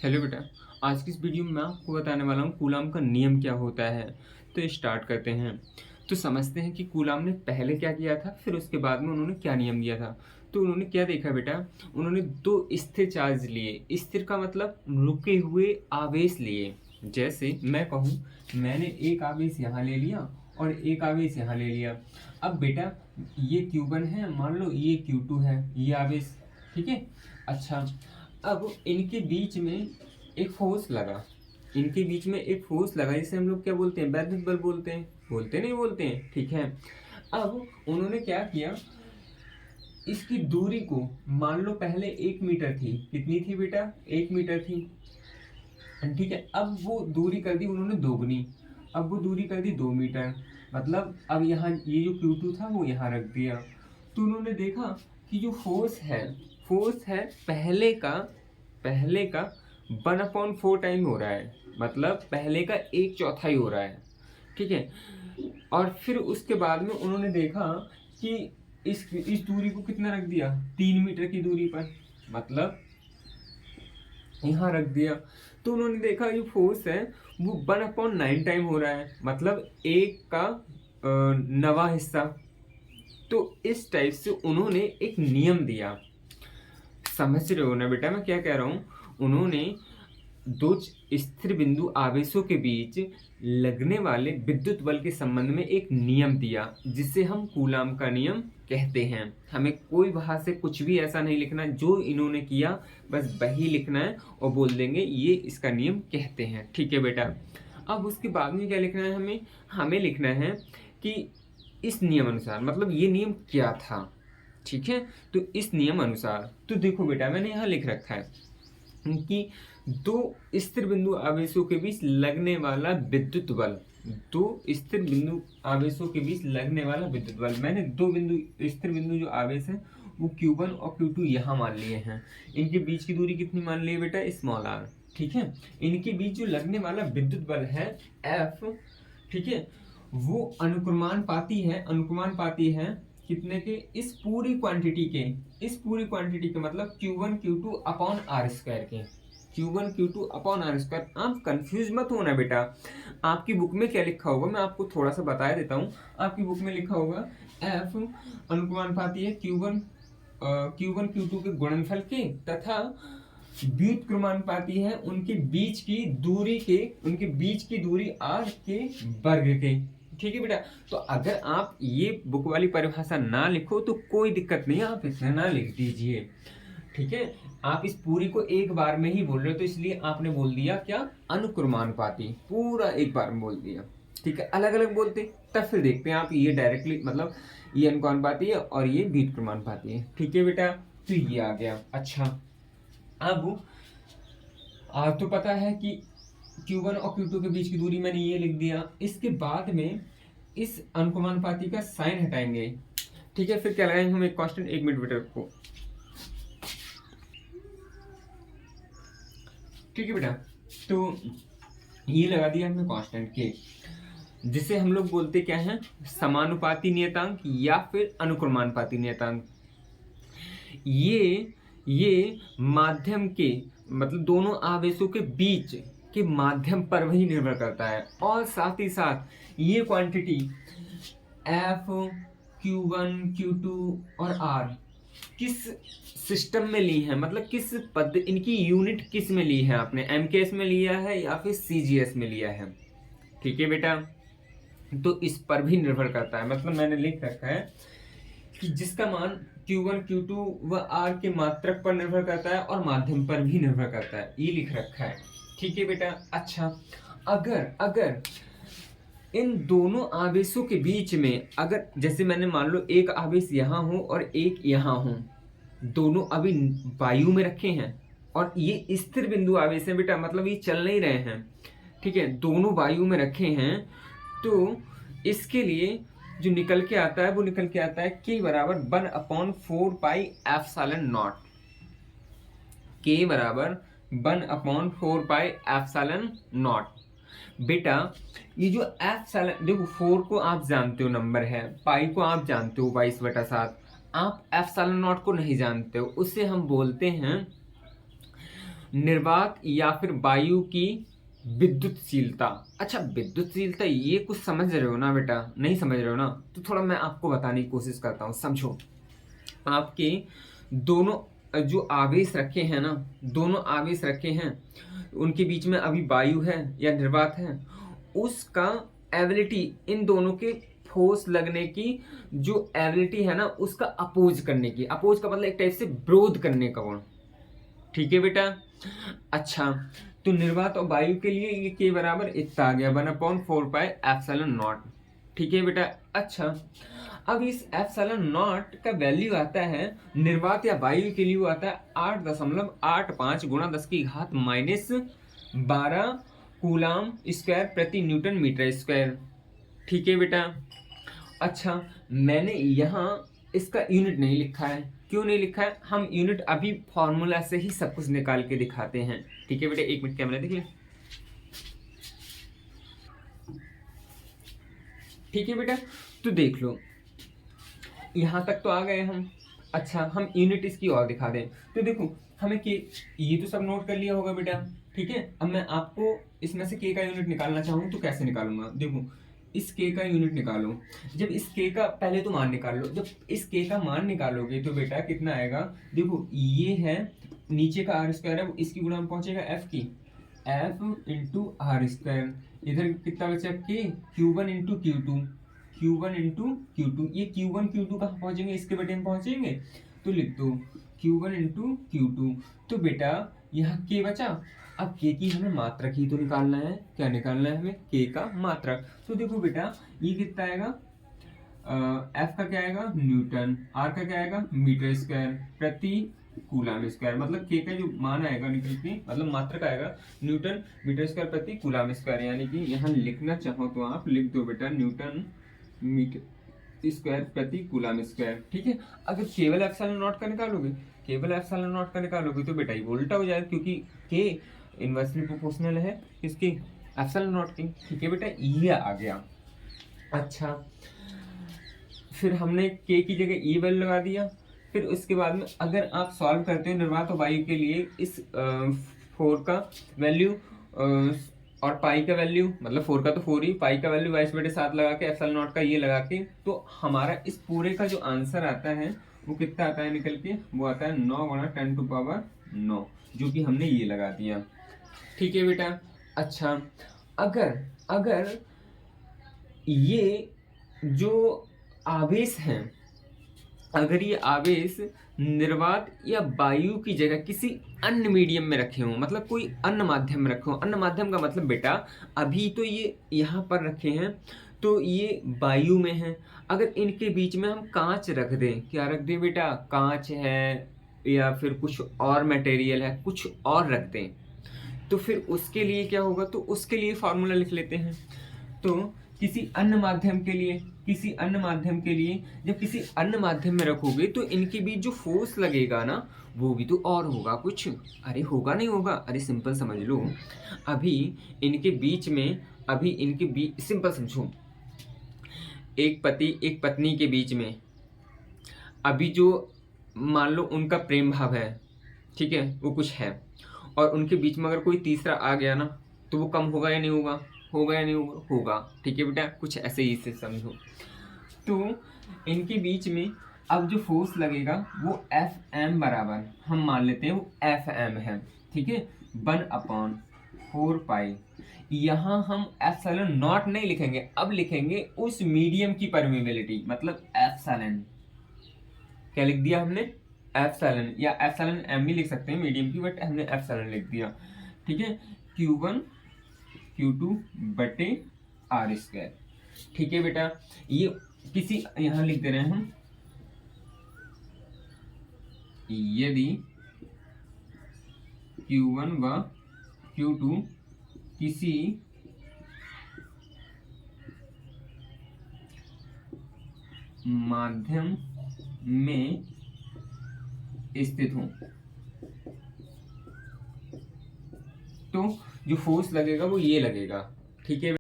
Hello बेटा। आज की इस वीडियो में मैं आपको बताने वाला हूँ कूलाम का नियम क्या होता है। तो स्टार्ट करते हैं। तो समझते हैं कि कूलाम ने पहले क्या किया था, फिर उसके बाद में उन्होंने क्या नियम दिया था। तो उन्होंने क्या देखा बेटा, उन्होंने दो स्थिर चार्ज लिए। स्थिर का मतलब रुके हुए आवेश लिए। जैसे मैं कहूँ, मैंने एक आवेश यहाँ ले लिया और एक आवेश यहाँ ले लिया। अब बेटा ये Q1 है, मान लो ये Q2 है, ये आवेश। ठीक है। अच्छा, अब इनके बीच में एक फोर्स लगा। इनके बीच में एक फोर्स लगा, जिसे हम लोग क्या बोलते हैं, वैद्युत बल बोलते हैं। बोलते नहीं बोलते हैं, ठीक है। अब उन्होंने क्या किया, इसकी दूरी को मान लो पहले 1 मीटर थी। कितनी थी बेटा, 1 मीटर थी। ठीक है। अब वो दूरी कर दी उन्होंने दोगुनी। अब वो दूरी कर दी 2 मीटर। मतलब अब यहाँ ये जो Q2 था वो यहाँ रख दिया। तो उन्होंने देखा कि जो फोर्स है पहले का 1/4 टाइम हो रहा है। मतलब पहले का 1/4 हो रहा है। ठीक है। और फिर उसके बाद में उन्होंने देखा कि इस दूरी को कितना रख दिया, 3 मीटर की दूरी पर। मतलब यहाँ रख दिया। तो उन्होंने देखा जो फोर्स है वो 1/9 टाइम हो रहा है। मतलब एक का 9वां हिस्सा। तो इस टाइप से उन्होंने एक नियम दिया। समझ रहे हो ना बेटा मैं क्या कह रहा हूँ। उन्होंने दो स्थिर बिंदु आवेशों के बीच लगने वाले विद्युत बल के संबंध में एक नियम दिया, जिसे हम कूलाम का नियम कहते हैं। हमें कोई वहां से कुछ भी ऐसा नहीं लिखना, जो इन्होंने किया बस वही लिखना है और बोल देंगे ये इसका नियम कहते हैं। ठीक है बेटा। अब उसके बाद में क्या लिखना है, हमें लिखना है कि इस नियम अनुसार, मतलब ये नियम क्या था। ठीक है। तो इस नियम अनुसार, तो देखो बेटा मैंने यहाँ लिख रखा है कि दो स्थिर बिंदु आवेशों के बीच लगने वाला विद्युत बल। दो स्थिर बिंदु आवेशों के बीच लगने वाला विद्युत बल, मैंने दो स्थिर बिंदु जो आवेश है वो Q1 और Q2 यहाँ मान लिए हैं। इनके बीच की दूरी कितनी मान ली है बेटा, r। ठीक है। इनके बीच जो लगने वाला विद्युत बल है F, ठीक है, वो अनुक्रमानुपाती है कितने के, इस पूरी क्वांटिटी के मतलब Q1 Q2 upon R square के। Q1 Q2 upon R square. आप कंफ्यूज मत होना बेटा। आपकी बुक में क्या लिखा होगा मैं आपको थोड़ा सा बता देता हूँ। आपकी बुक में लिखा होगा F अनुक्रमानुपाती है Q1 Q2 के गुणनफल के, तथा व्युत्क्रमानुपाती है उनके बीच की दूरी R के वर्ग के। ठीक है बेटा। तो अगर आप ये बुक वाली परिभाषा ना लिखो तो कोई दिक्कत नहीं, आप इसे ना लिख दीजिए। ठीक है। आप इस पूरी को एक बार में ही बोल रहे हो, तो इसलिए आपने बोल दिया क्या, अनुक्रमानुपाती, पूरा एक बार में बोल दिया। ठीक है। अलग अलग बोलते तब फिर देखते हैं आप, ये डायरेक्टली मतलब ये अनुक्रमानुपाती है और ये व्युत्क्रमानुपाती है। ठीक है बेटा। तो ये आ गया। अच्छा, अब तो पता है कि Q1 और Q2 के बीच की दूरी मैंने ये लिख दिया। इसके बाद में इस अनुक्रमानुपाती का साइन हटाएंगे। ठीक है। फिर क्या लगाएंगे हम, एक कांस्टेंट, 1 मिनट बेटा को। ठीक है बेटा। तो ये लगा दिया हमने कांस्टेंट के, जिसे हम लोग बोलते क्या है, समानुपाती नियतांक या फिर अनुक्रमानुपाती नियतांक। ये माध्यम के मतलब दोनों आवेशों के बीच के माध्यम पर वही निर्भर करता है। और साथ ही साथ ये क्वांटिटी F, Q1 Q2 और R किस सिस्टम में ली है, मतलब किस पद, इनकी यूनिट किस में ली है आपने, MKS में लिया है या फिर CGS में लिया है। ठीक है बेटा। तो इस पर भी निर्भर करता है। मतलब मैंने लिख रखा है कि जिसका मान Q1 Q2 व R के मात्रक पर निर्भर करता है और माध्यम पर भी निर्भर करता है, ये लिख रखा है। ठीक है बेटा। अच्छा, अगर इन दोनों आवेशों के बीच में, अगर जैसे मैंने मान लो एक आवेश यहाँ हो और एक यहाँ हो, दोनों अभी वायु में रखे हैं और ये स्थिर बिंदु आवेश है बेटा, मतलब ये चल नहीं रहे हैं। ठीक है। दोनों वायु में रखे हैं। तो इसके लिए जो निकल के आता है वो निकल के आता है K बराबर 1/4 पाई एप्सिलॉन नॉट। K बराबर 1/4 पाई एप्सिलॉन नॉट। बेटा ये जो एप्सिलॉन, देखो 4 को आप जानते हो नंबर है, पाई को आप जानते हो 22/7, आप एप्सिलॉन नॉट को नहीं जानते हो। उससे हम बोलते हैं निर्वात या फिर वायु की विद्युतशीलता। अच्छा, विद्युतशीलता ये कुछ समझ रहे हो ना बेटा? नहीं समझ रहे हो ना? तो थोड़ा मैं आपको बताने की कोशिश करता हूँ, समझो। आपके दोनों जो आवेश रखे हैं ना, दोनों आवेश रखे हैं, उनके बीच में अभी वायु है या निर्वात है, उसका एबिलिटी, इन दोनों के फोर्स लगने की जो एबिलिटी है ना, उसका अपोज करने की, अपोज का मतलब एक टाइप से विरोध करने का गुण। ठीक है बेटा? अच्छा, तो निर्वात और वायु के लिए ये के बराबर इतना आ गया 1/4πε0। ठीक है बेटा? अच्छा, अब इस ε0 का वैल्यू आता है निर्वात या वायु के लिए, वो आता है 8.85 गुणा 10⁻⁻12 कूलाम स्क्वायर प्रति न्यूटन मीटर स्क्वायर। ठीक है बेटा? अच्छा, मैंने यहाँ इसका यूनिट नहीं लिखा है। क्यों नहीं लिखा है? हम यूनिट अभी फॉर्मूला से ही सब कुछ निकाल के दिखाते हैं। ठीक है बेटा? एक मिनट कैमरा देख ले। ठीक है बेटा? तो देख लो, यहाँ तक तो आ गए हम। अच्छा, हम यूनिट इसकी और दिखा दें तो देखो, हमें के, ये तो सब नोट कर लिया होगा बेटा। ठीक है? अब मैं आपको इसमें से के का यूनिट निकालना चाहूँ तो कैसे निकालूंगा? देखो, इस के का यूनिट निकालो। जब इस के का पहले तो मान निकाल लो। जब इस के का मान निकालोगे तो बेटा कितना आएगा? देखो, ये है नीचे का आर स्क्वायर है, इसकी गुणा में पहुंचेगा एफ की, एफ इंटू आर स्क्वायर। इधर कितना बचा? के, Q1 into Q2, Q1 into Q2। ये Q1 Q2 कहाँ पहुंचेंगे? इसके बटे में पहुंचेंगे। तो लिख दो Q1 इंटू Q2। तो बेटा यहाँ के बचा। अब के की हमें मात्रक ही तो निकालना है। क्या निकालना है हमें? के का मात्रक। तो देखो बेटा, ये कितना आएगा? एफ का क्या आएगा? न्यूटन। आर का क्या आएगा? मीटर स्क्वायर प्रति कूलाम स्क्वायर। मतलब के का जो मान आएगा निकल के, मतलब मात्रक आएगा न्यूटन मीटर स्क्वायर प्रति कूलाम स्क्वायर। यानी कि यहाँ लिखना चाहो तो आप लिख दो बेटा न्यूटन मीटर स्क्वायर प्रति कूलाम स्क्वायर। ठीक है? अगर केवल एप्सिलॉन नॉट का निकालोगे, केवल एप्सिलॉन नॉट का निकालोगे तो बेटा ये उल्टा हो जाएगा, क्योंकि के इनवर्सली प्रोपोर्शनल है इसकी एप्सिलॉन नॉट की। ठीक है बेटा? ये आ गया। अच्छा, फिर हमने के की जगह ई वैल्यू लगा दिया। फिर उसके बाद में अगर आप सॉल्व करते हो निर्वात और वायु के लिए, इस 4 का वैल्यू और पाई का वैल्यू, मतलब 4 का तो 4 ही, पाई का वैल्यू 22/7 लगा के, एप्सिलॉन नॉट का ये लगा के, तो हमारा इस पूरे का जो आंसर आता है वो कितना आता है निकल के? वो आता है 9 × 10⁻⁹, जो कि हमने ये लगा दिया। ठीक है बेटा? अच्छा, अगर अगर ये जो आवेश हैं, अगर ये आवेश निर्वात या वायु की जगह किसी अन्य मीडियम में रखे हों, मतलब कोई अन्य माध्यम में रखे हों। अन्य माध्यम का मतलब बेटा, अभी तो ये यहाँ पर रखे हैं तो ये वायु में है। अगर इनके बीच में हम कांच रख दें, क्या रख दें बेटा? कांच है या फिर कुछ और मटेरियल है, कुछ और रख दें, तो फिर उसके लिए क्या होगा? तो उसके लिए फॉर्मूला लिख लेते हैं। तो किसी अन्य माध्यम के लिए, किसी अन्य माध्यम के लिए जब किसी अन्य माध्यम में रखोगे तो इनके बीच जो फोर्स लगेगा ना, वो भी तो और होगा कुछ। अरे होगा, नहीं होगा? अरे सिंपल समझ लो, अभी इनके बीच में, अभी इनके बीच, सिंपल समझो, एक पति एक पत्नी के बीच में अभी जो, मान लो उनका प्रेम भाव है, ठीक है, वो कुछ है, और उनके बीच में अगर कोई तीसरा आ गया ना, तो वो कम होगा या नहीं होगा? होगा या नहीं होगा? होगा। ठीक है बेटा? कुछ ऐसे ही से समझो। तो इनके बीच में अब जो फोर्स लगेगा वो एफ एम बराबर, हम मान लेते हैं वो एफ एम है। ठीक है? 1/4π। यहाँ हम एप्सिलॉन नॉट नहीं लिखेंगे, अब लिखेंगे उस मीडियम की परमेबिलिटी, मतलब एप्सिलॉन। क्या लिख दिया हमने? एप्सिलॉन, या एप्सिलॉन एम भी लिख सकते हैं मीडियम की, बट हमने एप्सिलॉन लिख दिया। ठीक है? Q1 Q2 बटे आर स्क्वायर। ठीक है बेटा? ये किसी, यहां लिख दे रहे हैं हम, यदि Q1 व Q2 किसी माध्यम में स्थित हो, तो जो फोर्स लगेगा वो ये लगेगा। ठीक है?